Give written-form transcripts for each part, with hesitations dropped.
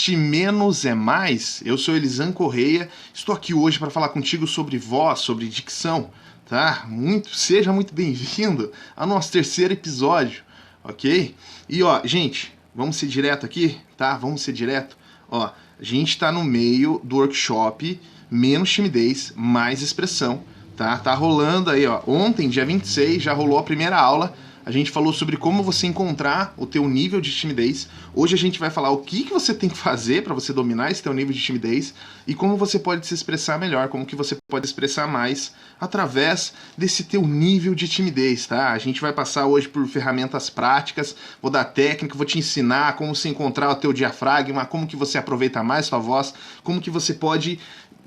podcast Menos é Mais. Eu sou Elisan Correia, estou aqui hoje para falar contigo sobre voz, sobre dicção, tá? Seja muito bem-vindo ao nosso terceiro episódio, ok? E ó, gente, vamos ser direto aqui, tá? Vamos ser direto. Ó, a gente tá no meio do workshop Menos Timidez, Mais Expressão, tá? Tá rolando aí, ó. Ontem, dia 26, já rolou a primeira aula. A gente falou sobre como você encontrar o teu nível de timidez. Hoje a gente vai falar o que você tem que fazer para você dominar esse teu nível de timidez e como você pode se expressar melhor, como que você pode expressar mais através desse teu nível de timidez, tá? A gente vai passar hoje por ferramentas práticas, vou dar técnica, vou te ensinar como você encontrar o teu diafragma, como que você aproveita mais sua voz, como que você pode...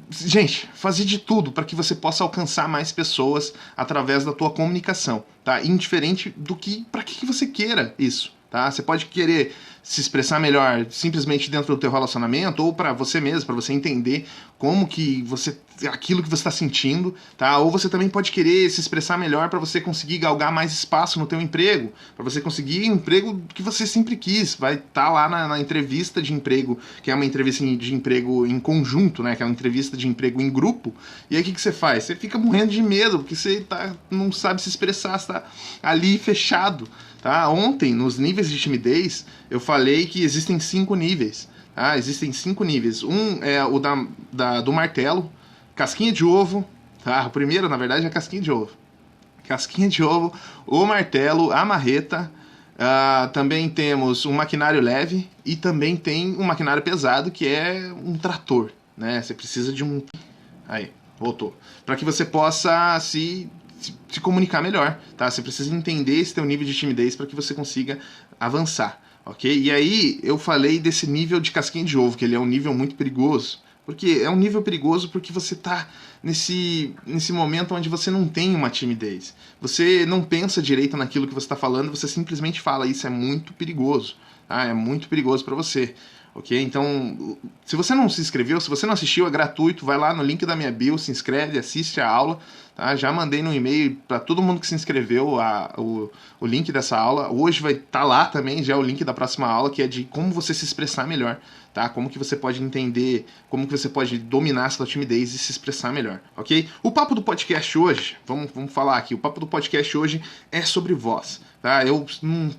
Gente, fazer de tudo para que você possa alcançar mais pessoas através da tua comunicação, tá? Indiferente do que, para que você queira isso, tá? Você pode querer se expressar melhor simplesmente dentro do teu relacionamento ou para você mesmo, para você entender como que você, aquilo que você está sentindo, tá? Ou você também pode querer se expressar melhor para você conseguir galgar mais espaço no teu emprego, para você conseguir o emprego que você sempre quis. Vai estar lá na entrevista de emprego, que é uma entrevista de emprego em conjunto, né? Que é uma entrevista de emprego em grupo. E aí o que você faz? Você fica morrendo de medo, porque você não sabe se expressar, você tá ali fechado. Tá? Ontem, nos níveis de timidez, eu falei que existem 5 níveis. Tá? Existem 5 níveis. Um é o do martelo, casquinha de ovo. Tá? O primeiro, na verdade, é casquinha de ovo. Casquinha de ovo, o martelo, a marreta. Também temos um maquinário leve e também tem um maquinário pesado, que é um trator. Né? Você precisa de um... Aí, voltou. Para que você possa se comunicar melhor, tá? Você precisa entender esse teu nível de timidez para que você consiga avançar, ok? E aí eu falei desse nível de casquinha de ovo, que ele é um nível muito perigoso. Porque é um nível perigoso porque você tá nesse momento onde você não tem uma timidez. Você não pensa direito naquilo que você está falando, você simplesmente fala. Isso é muito perigoso, tá? É muito perigoso para você. Ok? Então, se você não se inscreveu, se você não assistiu, é gratuito, vai lá no link da minha bio, se inscreve, assiste a aula, tá? Já mandei no e-mail para todo mundo que se inscreveu o link dessa aula. Hoje vai estar lá também, já é o link da próxima aula, que é de como você se expressar melhor, tá? Como que você pode entender, como que você pode dominar a sua timidez e se expressar melhor, ok? O papo do podcast hoje, vamos falar aqui, o papo do podcast hoje é sobre voz. Tá? Eu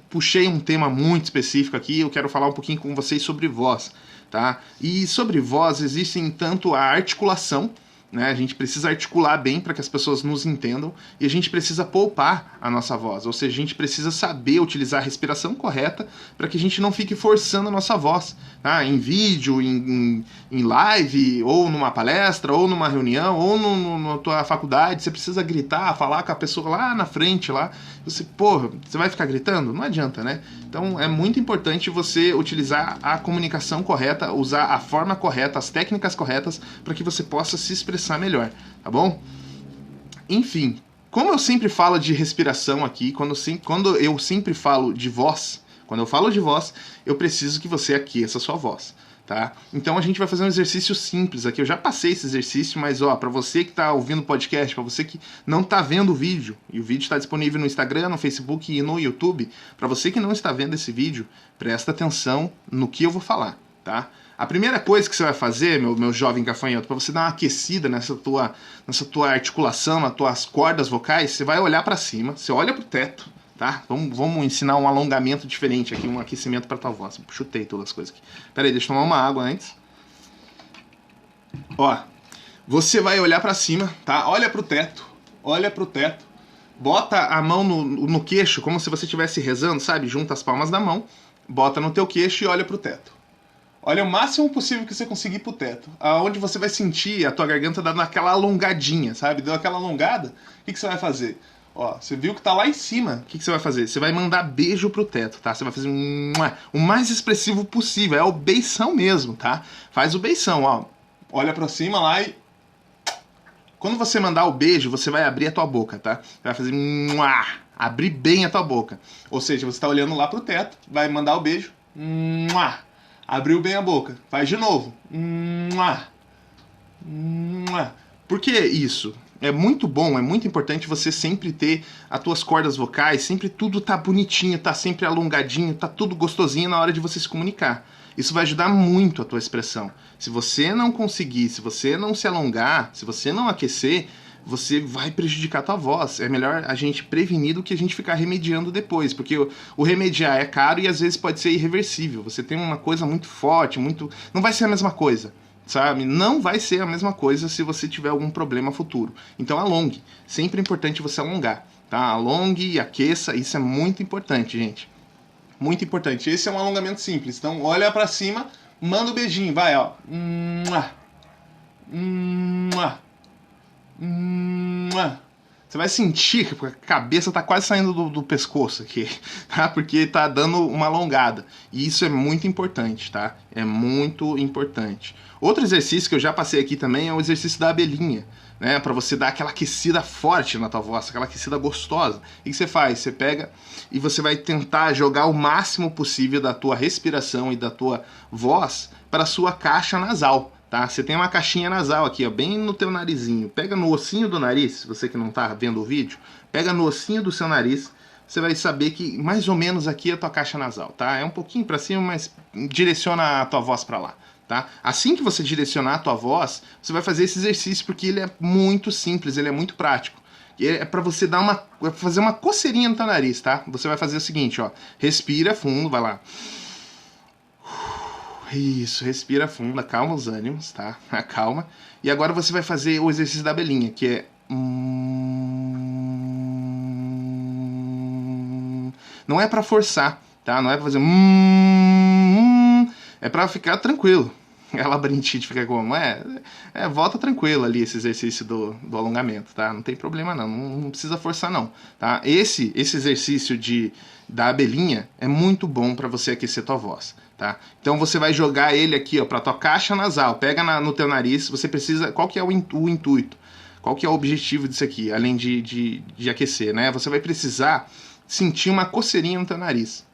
puxei um tema muito específico aqui, eu quero falar um pouquinho com vocês sobre voz, tá? E sobre voz existem tanto a articulação, né? A gente precisa articular bem para que as pessoas nos entendam e a gente precisa poupar a nossa voz, ou seja, a gente precisa saber utilizar a respiração correta para que a gente não fique forçando a nossa voz, tá? Em vídeo, em live, ou numa palestra, ou numa reunião, ou na tua faculdade, você precisa gritar, falar com a pessoa lá na frente, lá, você vai ficar gritando? Não adianta, né? Então é muito importante você utilizar a comunicação correta, usar a forma correta, as técnicas corretas para que você possa se expressar melhor, tá bom? Enfim, como eu sempre falo de respiração aqui, quando eu sempre falo de voz, quando eu falo de voz, eu preciso que você aqueça a sua voz, tá? Então a gente vai fazer um exercício simples aqui. Eu já passei esse exercício, mas ó, para você que tá ouvindo o podcast, para você que não tá vendo o vídeo, e o vídeo está disponível no Instagram, no Facebook e no YouTube, para você que não está vendo esse vídeo, presta atenção no que eu vou falar, tá? A primeira coisa que você vai fazer, meu jovem gafanhoto, para você dar uma aquecida nessa tua articulação, nas tuas cordas vocais, você vai olhar para cima, você olha pro teto, tá? Vamos ensinar um alongamento diferente aqui, um aquecimento para tua voz. Chutei todas as coisas aqui. Pera aí, deixa eu tomar uma água antes. Ó, você vai olhar para cima, tá? Olha pro teto, bota a mão no queixo, como se você estivesse rezando, sabe? Junta as palmas da mão, bota no teu queixo e olha pro teto. Olha o máximo possível que você conseguir pro teto. Aonde você vai sentir a tua garganta dando aquela alongadinha, sabe? Deu aquela alongada, o que você vai fazer? Ó, você viu que tá lá em cima. O que você vai fazer? Você vai mandar beijo pro teto, tá? Você vai fazer o mais expressivo possível. É o beição mesmo, tá? Faz o beição, ó. Olha pra cima lá e... Quando você mandar o beijo, você vai abrir a tua boca, tá? Você vai fazer... Abrir bem a tua boca. Ou seja, você tá olhando lá pro teto, vai mandar o beijo... Abriu bem a boca. Faz de novo. Por que isso? É muito bom, é muito importante você sempre ter as tuas cordas vocais, sempre tudo tá bonitinho, tá sempre alongadinho, tá tudo gostosinho na hora de você se comunicar. Isso vai ajudar muito a tua expressão. Se você não conseguir, se você não se alongar, se você não aquecer, você vai prejudicar a tua voz. É melhor a gente prevenir do que a gente ficar remediando depois, porque o remediar é caro e às vezes pode ser irreversível. Você tem uma coisa muito forte, não vai ser a mesma coisa, sabe? Não vai ser a mesma coisa se você tiver algum problema futuro. Então alongue. Sempre é importante você alongar, tá? Alongue e aqueça, isso é muito importante, gente. Muito importante. Esse é um alongamento simples. Então olha pra cima, manda um beijinho, vai, ó. Você vai sentir que a cabeça tá quase saindo do pescoço aqui, tá? Porque tá dando uma alongada. E isso é muito importante, tá? É muito importante. Outro exercício que eu já passei aqui também é o exercício da abelhinha, né? Pra você dar aquela aquecida forte na tua voz, aquela aquecida gostosa. O que você faz? Você pega e você vai tentar jogar o máximo possível da tua respiração e da tua voz para a sua caixa nasal. Tá? Você tem uma caixinha nasal aqui, ó, bem no teu narizinho. Pega no ossinho do nariz, você que não tá vendo o vídeo, pega no ossinho do seu nariz, você vai saber que mais ou menos aqui é a tua caixa nasal, tá? É um pouquinho para cima, mas direciona a tua voz para lá, tá? Assim que você direcionar a tua voz, você vai fazer esse exercício porque ele é muito simples, ele é muito prático. É para você fazer uma coceirinha no teu nariz, tá? Você vai fazer o seguinte, ó, respira fundo, vai lá. Isso, respira fundo, acalma os ânimos, tá? Acalma. E agora você vai fazer o exercício da abelhinha, que é... Não é pra forçar, tá? Não é pra fazer... É pra ficar tranquilo. A labirintite fica como? Volta tranquilo ali esse exercício do alongamento, tá? Não tem problema não precisa forçar não, tá? Esse exercício da abelhinha é muito bom para você aquecer tua voz, tá? Então você vai jogar ele aqui, ó, pra tua caixa nasal, pega no teu nariz, você precisa... Qual que é o intuito? Qual que é o objetivo disso aqui, além de aquecer, né? Você vai precisar sentir uma coceirinha no teu nariz.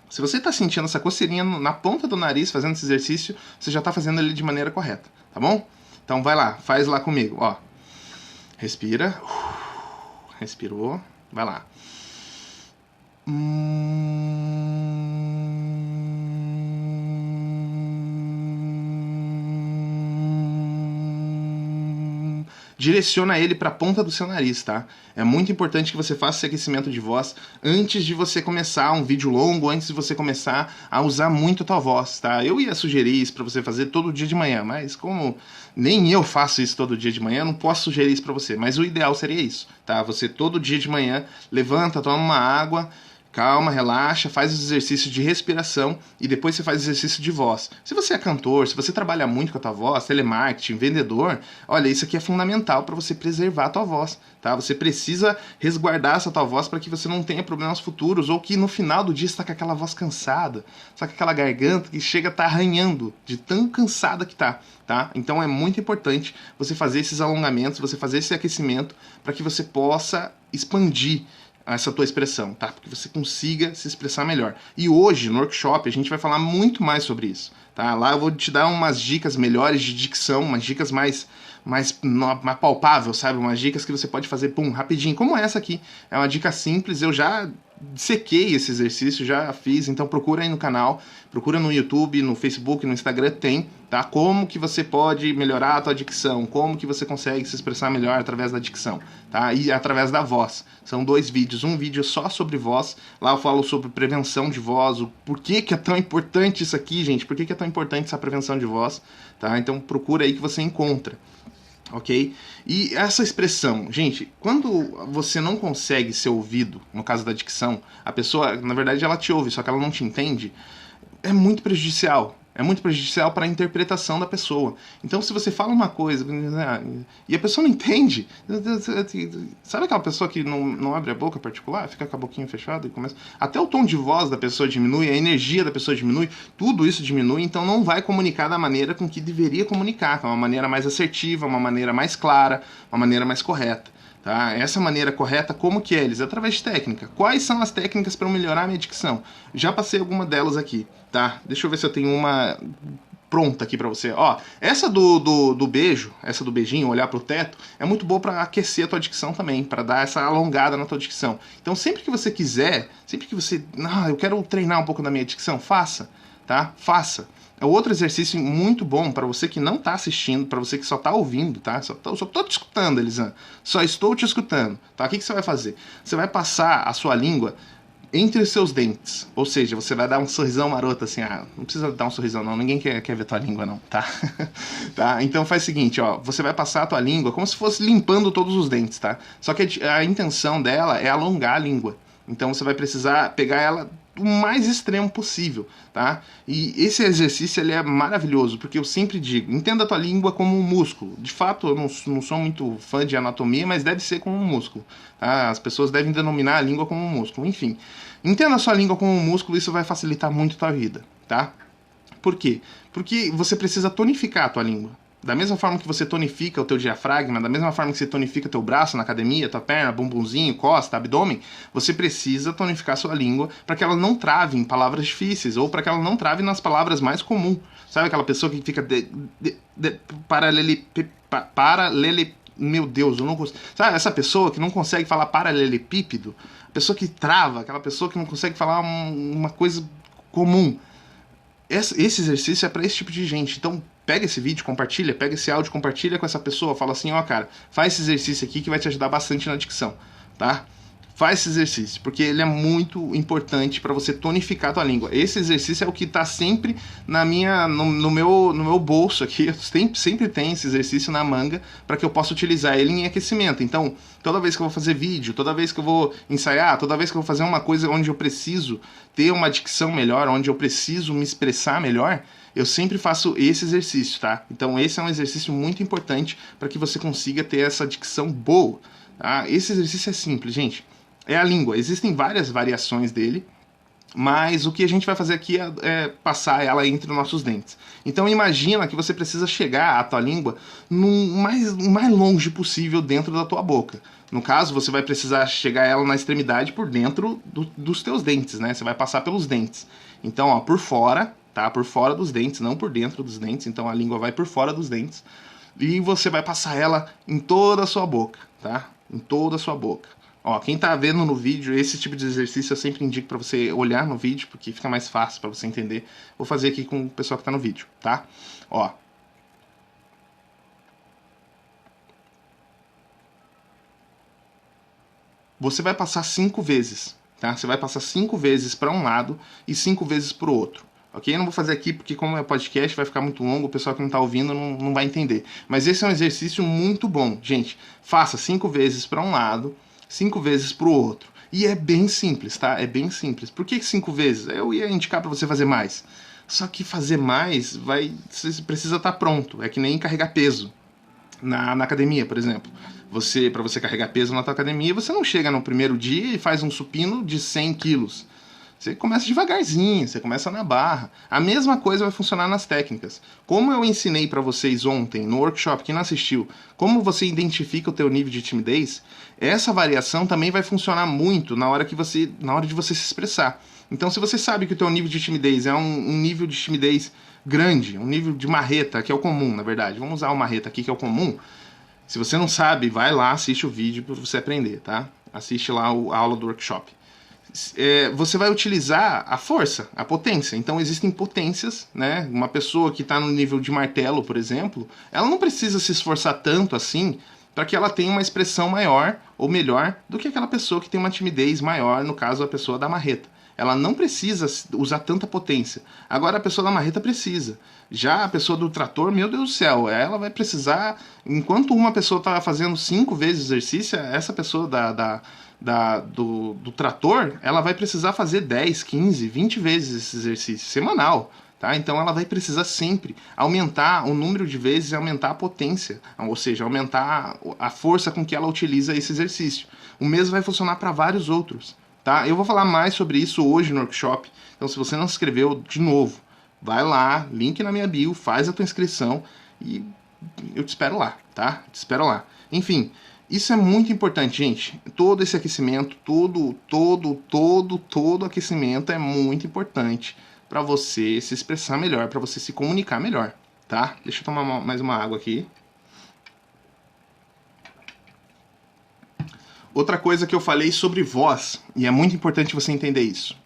Se você está sentindo essa coceirinha na ponta do nariz fazendo esse exercício, você já está fazendo ele de maneira correta, tá bom? Então vai lá, faz lá comigo, ó. Respira. Respirou. Vai lá. Direciona ele para a ponta do seu nariz, tá? É muito importante que você faça esse aquecimento de voz antes de você começar um vídeo longo, antes de você começar a usar muito a tua voz, tá? Eu ia sugerir isso para você fazer todo dia de manhã, mas como nem eu faço isso todo dia de manhã, eu não posso sugerir isso para você. Mas o ideal seria isso, tá? Você todo dia de manhã levanta, toma uma água, calma, relaxa, faz os exercícios de respiração e depois você faz exercício de voz. Se você é cantor, se você trabalha muito com a tua voz, telemarketing, vendedor, olha, isso aqui é fundamental para você preservar a tua voz, tá? Você precisa resguardar essa tua voz para que você não tenha problemas futuros ou que no final do dia você está com aquela voz cansada, está com aquela garganta que chega a estar arranhando de tão cansada que tá? Então é muito importante você fazer esses alongamentos, você fazer esse aquecimento para que você possa expandir essa tua expressão, tá? Porque você consiga se expressar melhor. E hoje, no workshop, a gente vai falar muito mais sobre isso, tá? Lá eu vou te dar umas dicas melhores de dicção, umas dicas mais palpável, sabe? Umas dicas que você pode fazer, pum, rapidinho, como essa aqui. É uma dica simples, eu já sequei esse exercício, já fiz, então procura aí no canal, procura no YouTube, no Facebook, no Instagram, tem, tá? Como que você pode melhorar a tua dicção, como que você consegue se expressar melhor através da dicção, tá? E através da voz. São 2 vídeos, um vídeo só sobre voz, lá eu falo sobre prevenção de voz, o porquê que é tão importante isso aqui, gente, por que é tão importante essa prevenção de voz, tá? Então procura aí que você encontra. Ok? E essa expressão, gente, quando você não consegue ser ouvido, no caso da dicção, a pessoa, na verdade, ela te ouve, só que ela não te entende, é muito prejudicial. É muito prejudicial para a interpretação da pessoa. Então, se você fala uma coisa e a pessoa não entende, sabe aquela pessoa que não abre a boca particular, fica com a boquinha fechada e começa... Até o tom de voz da pessoa diminui, a energia da pessoa diminui, tudo isso diminui, então não vai comunicar da maneira com que deveria comunicar, que é uma maneira mais assertiva, uma maneira mais clara, uma maneira mais correta. Tá? Essa maneira correta, como que é, Elis? Através de técnica. Quais são as técnicas para melhorar a minha dicção? Já passei alguma delas aqui, tá? Deixa eu ver se eu tenho uma pronta aqui para você. Ó, essa do beijo, essa do beijinho, olhar pro teto, é muito boa para aquecer a tua dicção também, para dar essa alongada na tua dicção. Então sempre que você quiser, sempre que você... eu quero treinar um pouco da minha dicção, faça. tá? Faça. É outro exercício muito bom para você que não está assistindo, para você que só está ouvindo, tá? Só tô te escutando, Elisan. Só estou te escutando, tá? O que você vai fazer? Você vai passar a sua língua entre os seus dentes. Ou seja, você vai dar um sorrisão maroto assim, não precisa dar um sorrisão não, ninguém quer ver tua língua não, tá? Tá? Então faz o seguinte, ó, você vai passar a tua língua como se fosse limpando todos os dentes, tá? Só que a intenção dela é alongar a língua. Então você vai precisar pegar ela o mais extremo possível, tá? E esse exercício ele é maravilhoso, porque eu sempre digo, entenda a tua língua como um músculo. De fato, eu não sou muito fã de anatomia, mas deve ser como um músculo, tá? As pessoas devem denominar a língua como um músculo. Enfim, entenda a sua língua como um músculo, isso vai facilitar muito a tua vida, tá? Por quê? Porque você precisa tonificar a tua língua. Da mesma forma que você tonifica o teu diafragma, da mesma forma que você tonifica o teu braço na academia, tua perna, bumbumzinho, costa, abdômen, você precisa tonificar a sua língua para que ela não trave em palavras difíceis ou para que ela não trave nas palavras mais comuns. Sabe aquela pessoa que fica meu Deus, eu não consigo. Sabe essa pessoa que não consegue falar paralelepípedo? A pessoa que trava, aquela pessoa que não consegue falar uma coisa comum. Esse exercício é para esse tipo de gente. Então, pega esse vídeo, compartilha, pega esse áudio, compartilha com essa pessoa, fala assim, ó, cara, faz esse exercício aqui que vai te ajudar bastante na dicção, tá? Faz esse exercício, porque ele é muito importante para você tonificar a tua língua. Esse exercício é o que está sempre no meu bolso aqui. Eu sempre tenho esse exercício na manga para que eu possa utilizar ele em aquecimento. Então, toda vez que eu vou fazer vídeo, toda vez que eu vou ensaiar, toda vez que eu vou fazer uma coisa onde eu preciso ter uma dicção melhor, onde eu preciso me expressar melhor, eu sempre faço esse exercício, tá? Então, esse é um exercício muito importante para que você consiga ter essa dicção boa, tá? Esse exercício é simples, gente. É a língua. Existem várias variações dele, mas o que a gente vai fazer aqui é passar ela entre os nossos dentes. Então imagina que você precisa chegar a tua língua no mais longe possível dentro da tua boca. No caso, você vai precisar chegar ela na extremidade por dentro dos teus dentes, né? Você vai passar pelos dentes. Então, ó, por fora, tá? Por fora dos dentes, não por dentro dos dentes. Então a língua vai por fora dos dentes. E você vai passar ela em toda a sua boca, tá? Em toda a sua boca. Ó, quem tá vendo no vídeo, esse tipo de exercício eu sempre indico para você olhar no vídeo, porque fica mais fácil para você entender. Vou fazer aqui com o pessoal que tá no vídeo, tá? Ó. Você vai passar 5 vezes, tá? Você vai passar 5 vezes para um lado e 5 vezes para o outro. Ok? Eu não vou fazer aqui porque como é podcast vai ficar muito longo, o pessoal que não tá ouvindo não vai entender. Mas esse é um exercício muito bom. Gente, faça 5 vezes para um lado, 5 vezes para o outro. E é bem simples, tá? É bem simples. Por que 5 vezes? Eu ia indicar para você fazer mais. Só que fazer mais, você precisa estar pronto. É que nem carregar peso na academia, por exemplo. Para você carregar peso na tua academia, você não chega no primeiro dia e faz um supino de 100 quilos. Você começa devagarzinho, você começa na barra. A mesma coisa vai funcionar nas técnicas. Como eu ensinei para vocês ontem no workshop, quem não assistiu, como você identifica o teu nível de timidez, essa variação também vai funcionar muito na hora de você se expressar. Então, se você sabe que o teu nível de timidez é um nível de timidez grande, um nível de marreta, que é o comum, na verdade. Vamos usar o marreta aqui, que é o comum. Se você não sabe, vai lá, assiste o vídeo para você aprender, tá? Assiste lá a aula do workshop. Você vai utilizar a força, a potência. Então existem potências, né? Uma pessoa que está no nível de martelo, por exemplo, ela não precisa se esforçar tanto assim para que ela tenha uma expressão maior ou melhor do que aquela pessoa que tem uma timidez maior, no caso a pessoa da marreta. Ela não precisa usar tanta potência. Agora a pessoa da marreta precisa. Já a pessoa do trator, meu Deus do céu, ela vai precisar... Enquanto uma pessoa está fazendo 5 vezes exercício, essa pessoa do trator, ela vai precisar fazer 10, 15, 20 vezes esse exercício semanal. Tá? Então ela vai precisar sempre aumentar o número de vezes e aumentar a potência, ou seja, aumentar a força com que ela utiliza esse exercício. O mesmo vai funcionar para vários outros. Tá? Eu vou falar mais sobre isso hoje no workshop, então se você não se inscreveu, de novo, vai lá, link na minha bio, faz a tua inscrição e eu te espero lá, tá? Te espero lá. Enfim, isso é muito importante, gente. Todo esse aquecimento, todo aquecimento é muito importante para você se expressar melhor, para você se comunicar melhor, tá? Deixa eu tomar mais uma água aqui. Outra coisa que eu falei sobre voz, e é muito importante você entender isso.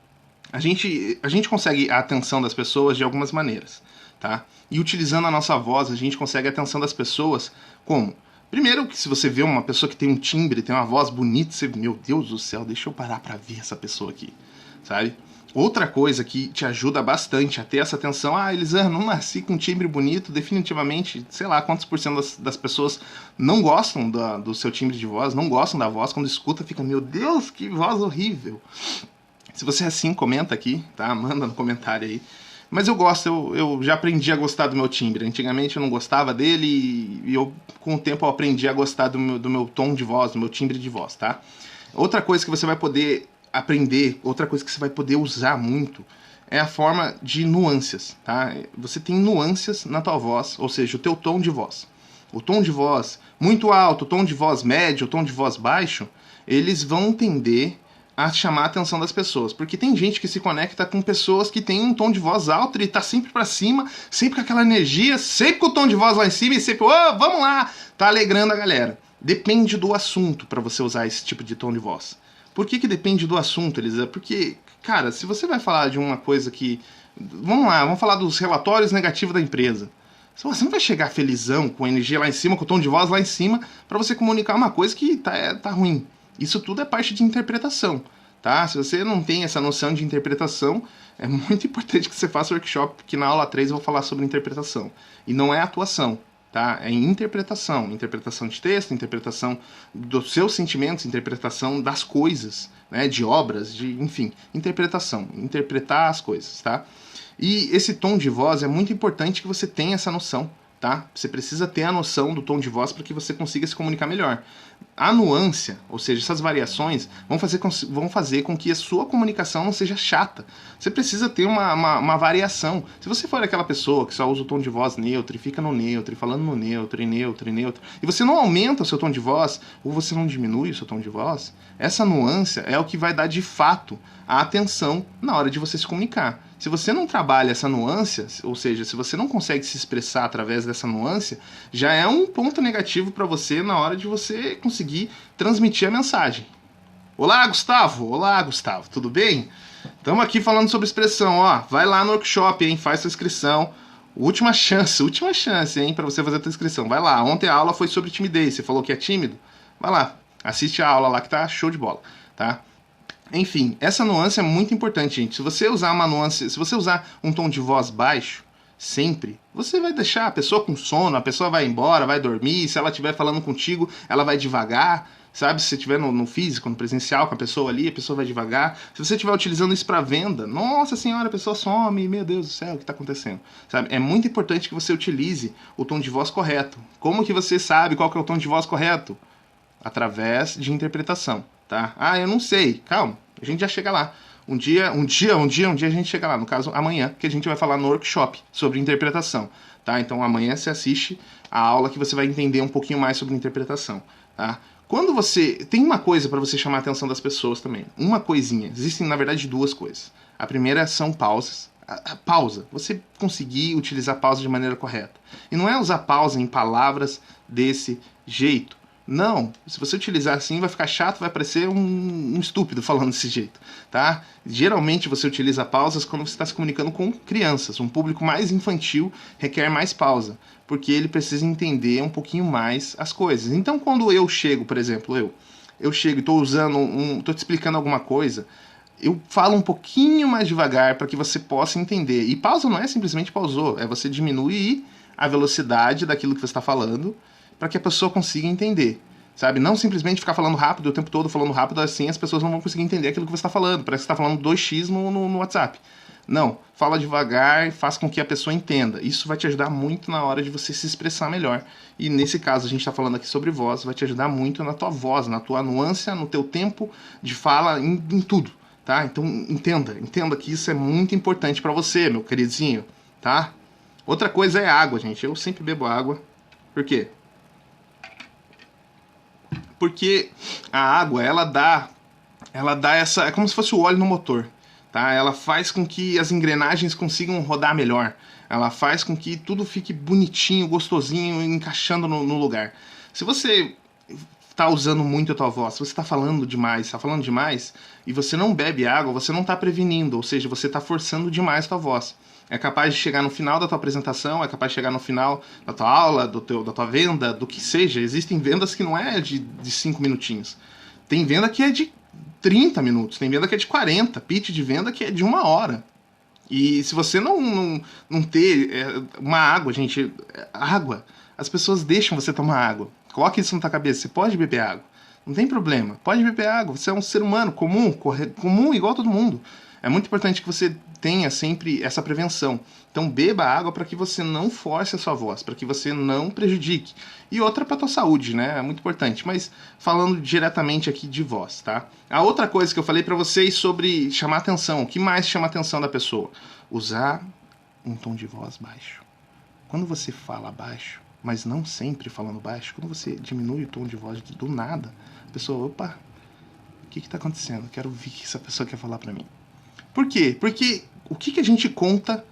A gente consegue a atenção das pessoas de algumas maneiras, tá? E utilizando a nossa voz, a gente consegue a atenção das pessoas como? Primeiro, que se você vê uma pessoa que tem um timbre, tem uma voz bonita, você, meu Deus do céu, deixa eu parar pra ver essa pessoa aqui, sabe? Outra coisa que te ajuda bastante a ter essa atenção, Elisandro, não nasci com um timbre bonito, definitivamente, sei lá quantos por cento das pessoas não gostam do seu timbre de voz, não gostam da voz, quando escuta fica, meu Deus, que voz horrível. Se você é assim, comenta aqui, tá? Manda no comentário aí. Mas eu gosto, eu já aprendi a gostar do meu timbre. Antigamente eu não gostava dele e com o tempo eu aprendi a gostar do meu tom de voz, do meu timbre de voz, tá? Outra coisa que você vai poder aprender, outra coisa que você vai poder usar muito é a forma de nuances, tá? Você tem nuances na tua voz, ou seja, o teu tom de voz. O tom de voz muito alto, o tom de voz médio, o tom de voz baixo, eles vão tender a chamar a atenção das pessoas, porque tem gente que se conecta com pessoas que tem um tom de voz alto e tá sempre pra cima, sempre com aquela energia, sempre com o tom de voz lá em cima e sempre, vamos lá, tá alegrando a galera. Depende do assunto para você usar esse tipo de tom de voz. Por que depende do assunto, Elisa? Porque, cara, se você vai falar de uma coisa que... Vamos lá, vamos falar dos relatórios negativos da empresa. Você não vai chegar felizão, com a energia lá em cima, com o tom de voz lá em cima, para você comunicar uma coisa que tá ruim. Isso tudo é parte de interpretação, tá? Se você não tem essa noção de interpretação, é muito importante que você faça workshop, porque na aula 3 eu vou falar sobre interpretação. E não é atuação. Tá? É interpretação de texto, interpretação dos seus sentimentos, interpretação das coisas, né? De obras, enfim, interpretar as coisas, tá? E esse tom de voz é muito importante que você tenha essa noção, tá? Você precisa ter a noção do tom de voz para que você consiga se comunicar melhor. A nuance, ou seja, essas variações, vão fazer com que a sua comunicação não seja chata. Você precisa ter uma variação. Se você for aquela pessoa que só usa o tom de voz neutro, e fica no neutro, e falando no neutro, e você não aumenta o seu tom de voz, ou você não diminui o seu tom de voz, essa nuance é o que vai dar de fato a atenção na hora de você se comunicar. Se você não trabalha essa nuance, ou seja, se você não consegue se expressar através dessa nuance, já é um ponto negativo para você na hora de você conseguir transmitir a mensagem. Olá, Gustavo, tudo bem? Estamos aqui falando sobre expressão, ó. Vai lá no workshop, hein? Faz sua inscrição. Última chance, hein? Para você fazer a sua inscrição. Vai lá. Ontem a aula foi sobre timidez. Você falou que é tímido? Vai lá. Assiste a aula lá que tá show de bola, tá? Enfim, essa nuance é muito importante, gente. Se você usar uma nuance, se você usar um tom de voz baixo, sempre, você vai deixar a pessoa com sono, a pessoa vai embora, vai dormir, se ela estiver falando contigo, ela vai devagar, sabe? Se você estiver no físico, no presencial com a pessoa ali, a pessoa vai devagar. Se você estiver utilizando isso para venda, nossa senhora, a pessoa some, meu Deus do céu, o que está acontecendo? Sabe? É muito importante que você utilize o tom de voz correto. Como que você sabe qual que é o tom de voz correto? Através de interpretação, tá? Eu não sei, calma, a gente já chega lá. Um dia a gente chega lá, no caso amanhã, que a gente vai falar no workshop sobre interpretação, tá? Então amanhã você assiste a aula que você vai entender um pouquinho mais sobre interpretação, tá? Quando você... Tem uma coisa para você chamar a atenção das pessoas também, uma coisinha, existem na verdade duas coisas. A primeira são pausas. A pausa, você conseguir utilizar pausa de maneira correta. E não é usar pausa em palavras desse jeito. Não, se você utilizar assim vai ficar chato, vai parecer um estúpido falando desse jeito, tá? Geralmente você utiliza pausas quando você está se comunicando com crianças. Um público mais infantil requer mais pausa, porque ele precisa entender um pouquinho mais as coisas. Então quando eu chego, por exemplo, eu chego e estou te explicando alguma coisa, eu falo um pouquinho mais devagar para que você possa entender. E pausa não é simplesmente pausou, é você diminuir a velocidade daquilo que você está falando, para que a pessoa consiga entender, sabe? Não simplesmente ficar falando rápido o tempo todo, falando rápido, assim as pessoas não vão conseguir entender aquilo que você está falando. Parece que você está falando 2x no WhatsApp. Não, fala devagar e faz com que a pessoa entenda. Isso vai te ajudar muito na hora de você se expressar melhor. E nesse caso, a gente está falando aqui sobre voz, vai te ajudar muito na tua voz, na tua nuance, no teu tempo de fala, em tudo, tá? Então entenda que isso é muito importante para você, meu queridinho, tá? Outra coisa é água, gente. Eu sempre bebo água. Por quê? Porque a água, ela dá essa... É como se fosse o óleo no motor, tá? Ela faz com que as engrenagens consigam rodar melhor. Ela faz com que tudo fique bonitinho, gostosinho, encaixando no lugar. Se você tá usando muito a tua voz, se você tá falando demais, e você não bebe água, você não tá prevenindo, ou seja, você tá forçando demais a tua voz. É capaz de chegar no final da tua apresentação, é capaz de chegar no final da tua aula, da tua venda, do que seja. Existem vendas que não é de 5 minutinhos. Tem venda que é de 30 minutos, tem venda que é de 40, pitch de venda que é de 1 hora. E se você não ter uma água, gente, água, as pessoas deixam você tomar água. Coloque isso na tua cabeça, você pode beber água. Não tem problema, pode beber água, você é um ser humano comum, comum igual a todo mundo. É muito importante que você tenha sempre essa prevenção. Então beba água para que você não force a sua voz, para que você não prejudique. E outra para a tua saúde, né? É muito importante. Mas falando diretamente aqui de voz, tá? A outra coisa que eu falei para vocês sobre chamar atenção. O que mais chama a atenção da pessoa? Usar um tom de voz baixo. Quando você fala baixo, mas não sempre falando baixo, quando você diminui o tom de voz do nada, a pessoa, opa, o que está acontecendo? Quero ouvir o que essa pessoa quer falar para mim. Por quê? Porque o que a gente conta,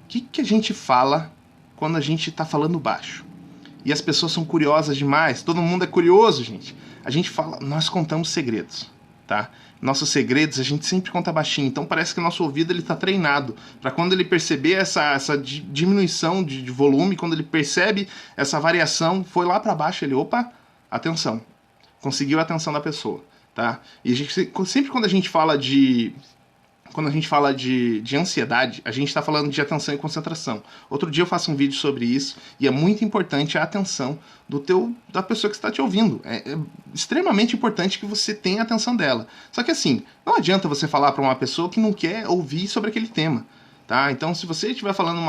o que a gente fala quando a gente tá falando baixo? E as pessoas são curiosas demais, todo mundo é curioso, gente. A gente fala, nós contamos segredos, tá? Nossos segredos a gente sempre conta baixinho, então parece que o nosso ouvido ele tá treinado para quando ele perceber essa diminuição de volume, quando ele percebe essa variação, foi lá para baixo, ele, opa, atenção, conseguiu a atenção da pessoa, tá? E a gente, sempre quando a gente fala de ansiedade, a gente está falando de atenção e concentração. Outro dia eu faço um vídeo sobre isso e é muito importante a atenção da pessoa que está te ouvindo. É extremamente importante que você tenha a atenção dela. Só que assim, não adianta você falar para uma pessoa que não quer ouvir sobre aquele tema. Tá? Então, se você estiver falando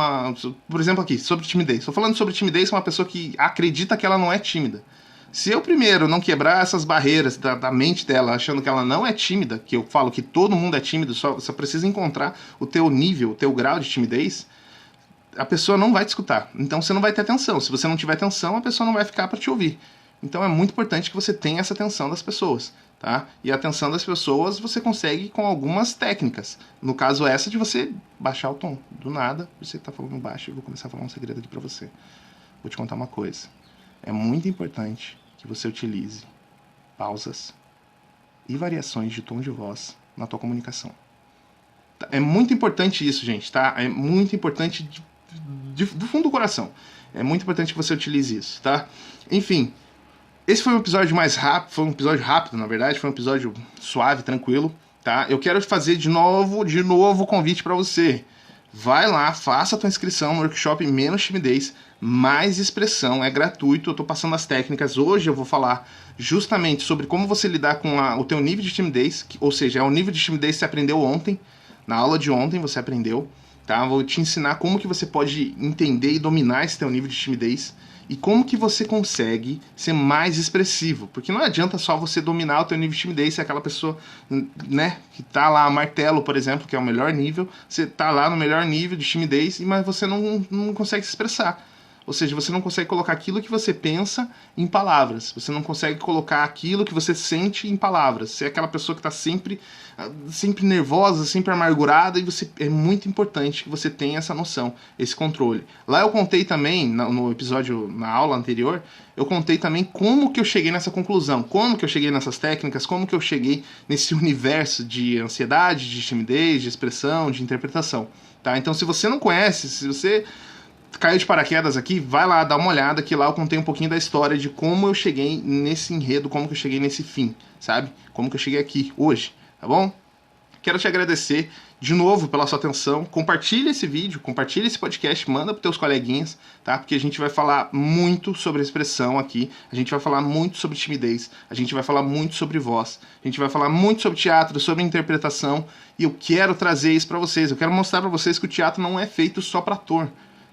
por exemplo aqui, sobre timidez. Estou falando sobre timidez com uma pessoa que acredita que ela não é tímida. Se eu primeiro não quebrar essas barreiras da mente dela, achando que ela não é tímida, que eu falo que todo mundo é tímido, só precisa encontrar o teu nível, o teu grau de timidez, a pessoa não vai te escutar. Então você não vai ter atenção. Se você não tiver atenção, a pessoa não vai ficar para te ouvir. Então é muito importante que você tenha essa atenção das pessoas, tá? E a atenção das pessoas você consegue com algumas técnicas. No caso essa de você baixar o tom. Do nada, você tá falando baixo, eu vou começar a falar um segredo aqui para você. Vou te contar uma coisa. É muito importante que você utilize pausas e variações de tom de voz na tua comunicação. É muito importante isso, gente, tá? É muito importante do fundo do coração. É muito importante que você utilize isso, tá? Enfim, esse foi um episódio mais rápido, foi um episódio rápido, na verdade, foi um episódio suave, tranquilo, tá? Eu quero fazer de novo o convite para você. Vai lá, faça a tua inscrição no workshop Menos Timidez, Mais Expressão, é gratuito, eu tô passando as técnicas. Hoje eu vou falar justamente sobre como você lidar com o teu nível de timidez, ou seja, é o nível de timidez que você aprendeu ontem, na aula de ontem você aprendeu, tá? Vou te ensinar como que você pode entender e dominar esse teu nível de timidez e como que você consegue ser mais expressivo, porque não adianta só você dominar o teu nível de timidez se é aquela pessoa, né, que tá lá, martelo, por exemplo, que é o melhor nível, você tá lá no melhor nível de timidez, mas você não consegue se expressar. Ou seja, você não consegue colocar aquilo que você pensa em palavras. Você não consegue colocar aquilo que você sente em palavras. Você é aquela pessoa que está sempre nervosa, sempre amargurada, e é muito importante que você tenha essa noção, esse controle. Lá eu contei também, no episódio, na aula anterior, eu contei também como que eu cheguei nessa conclusão, como que eu cheguei nessas técnicas, como que eu cheguei nesse universo de ansiedade, de timidez, de expressão, de interpretação. Tá? Então, se você não conhece, se você caiu de paraquedas aqui, vai lá, dá uma olhada, que lá eu contei um pouquinho da história de como eu cheguei nesse enredo, como que eu cheguei nesse fim, sabe? Como que eu cheguei aqui hoje, tá bom? Quero te agradecer de novo pela sua atenção. Compartilha esse vídeo, compartilha esse podcast, manda para teus coleguinhas, tá? Porque a gente vai falar muito sobre expressão aqui, a gente vai falar muito sobre timidez, a gente vai falar muito sobre voz, a gente vai falar muito sobre teatro, sobre interpretação, e eu quero trazer isso para vocês. Eu quero mostrar para vocês que o teatro não é feito só para ator.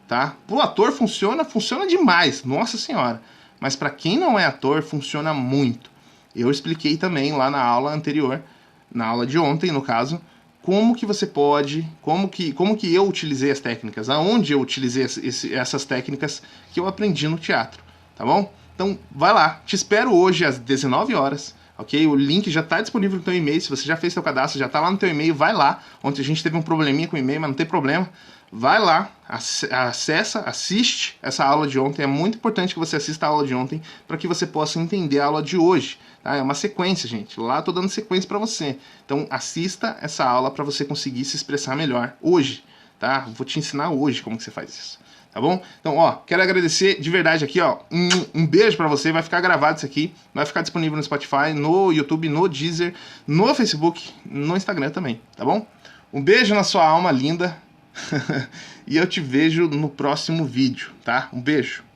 Tá? Pro ator funciona demais, nossa senhora. Mas para quem não é ator, funciona muito. Eu expliquei também lá na aula anterior, na aula de ontem, no caso, como que você pode, como que eu utilizei as técnicas, aonde eu utilizei essas técnicas que eu aprendi no teatro, tá bom? Então, vai lá, te espero hoje às 19 horas, ok? O link já está disponível no teu e-mail, se você já fez seu cadastro, já está lá no teu e-mail, vai lá. Ontem a gente teve um probleminha com o e-mail, mas não tem problema. vai lá, acessa, assiste essa aula de ontem. É muito importante que você assista a aula de ontem para que você possa entender a aula de hoje. Tá? É uma sequência, gente. Lá eu tô dando sequência para você. Então assista essa aula para você conseguir se expressar melhor hoje. Tá? Vou te ensinar hoje como que você faz isso. Tá bom? Então, ó, quero agradecer de verdade aqui, ó. Um beijo pra você. Vai ficar gravado isso aqui. Vai ficar disponível no Spotify, no YouTube, no Deezer, no Facebook, no Instagram também, tá bom? Um beijo na sua alma linda. E eu te vejo no próximo vídeo, tá? Um beijo.